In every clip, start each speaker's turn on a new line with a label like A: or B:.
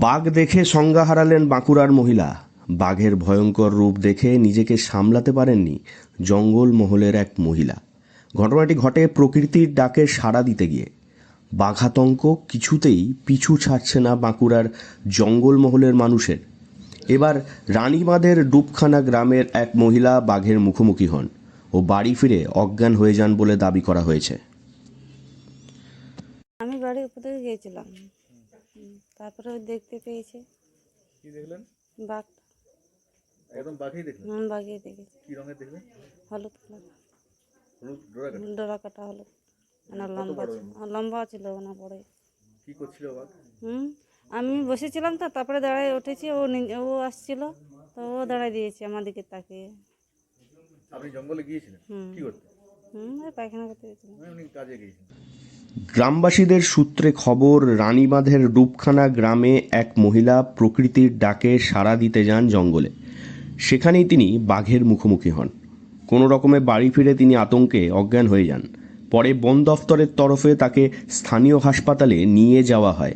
A: বাঘ দেখে সংজ্ঞা হারালেন বাঁকুড়ার মহিলা। বাঘের ভয়ঙ্কর রূপ দেখে নিজেকে সামলাতে পারেননি জঙ্গলমহলের এক মহিলা। ঘটনাটি ঘটে প্রকৃতির ডাকে সাড়া দিতে গিয়ে। বাঘাতঙ্ক কিছুতেই পিছু ছাড়ছে না বাঁকুড়ার জঙ্গলমহলের মানুষের। এবার রানীবাঁধের ডুবখানা গ্রামের এক মহিলা বাঘের মুখোমুখি হন ও বাড়ি ফিরে অজ্ঞান হয়ে যান বলে দাবি করা হয়েছে।
B: আমি বাড়ির উপর থেকে গিয়েছিলাম, তারপরে ওই দেখতে পেয়েছে।
C: কি দেখলেন?
B: বাঘ।
C: একদম বাঘেই দেখলেন?
B: বাঘই দেখেছি।
C: কি রঙের দেখলেন?
B: হলুদ কালার,
C: হলুদ ডোরা কাটা?
B: ডোরা কাটা হলুদ, না লম্বা ছিল, লম্বা ছিল না বড়।
C: কি করছিল বাঘ?
B: আমি বসেছিলাম তো, তারপরে দাঁড়ায় উঠেছি, ও আসছিল তো ও দাঁড়ায় দিয়েছে আমার দিকে তাকিয়ে।
C: আপনি জঙ্গলে গিয়েছিলেন কি করতে?
B: ওই পায়খানা করতে গেছিলাম।
C: উনি কাজে গিয়েছিলেন।
A: গ্রামবাসীদের সূত্রে খবর, রানীবাঁধের ডুবখানা গ্রামে এক মহিলা প্রকৃতির ডাকে সাড়া দিতে যান জঙ্গলে। সেখানেই তিনি বাঘের মুখোমুখি হন। কোনো রকমে বাড়ি ফিরে তিনি আতঙ্কে অজ্ঞান হয়ে যান। পরে বন দফতরের তরফে তাকে স্থানীয় হাসপাতালে নিয়ে যাওয়া হয়,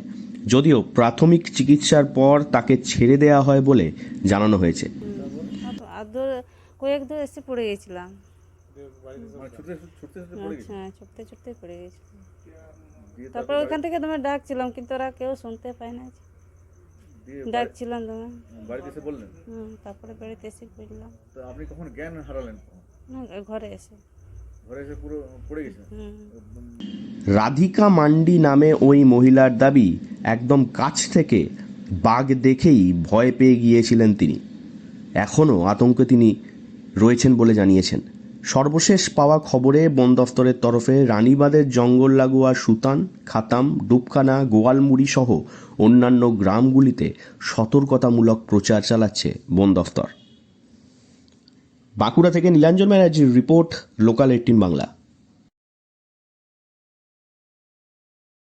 A: যদিও প্রাথমিক চিকিৎসার পর তাকে ছেড়ে দেওয়া হয় বলে জানানো হয়েছে।
B: কয়েক দূর এসে পড়ে গেছিলাম। ছুটতে ছুটতে পড়ে গেছিলাম। তারপরে ওইখান থেকে তোমার ডাকছিলাম, কিন্তু ওরা কেউ শুনতে পায় না। ডাকছিলাম তোমার,
C: বাড়িতে এসে বললেন?
B: তারপরে বাড়িতে এসে পড়লাম।
C: তো আপনি কখন জ্ঞান হারালেন?
B: ঘরে এসে
C: পুরো পড়ে গেছেন?
A: রাধিকা মান্ডি নামে ওই মহিলার দাবি, একদম কাছ থেকে বাঘ দেখেই ভয় পেয়ে গিয়েছিলেন তিনি। এখনও আতঙ্কে তিনি রয়েছেন বলে জানিয়েছেন। সর্বশেষ পাওয়া খবরে বন দফতরের তরফে রানীবাঁধের জঙ্গল লাগোয়া সুতান, খাতাম, ডুবখানা, গোয়ালমুড়ি সহ অন্যান্য গ্রামগুলিতে সতর্কতামূলক প্রচার চালাচ্ছে বন দফতর। বাঁকুড়া থেকে নীলাঞ্জন ব্যানার্জির রিপোর্ট, লোকাল 18 বাংলা।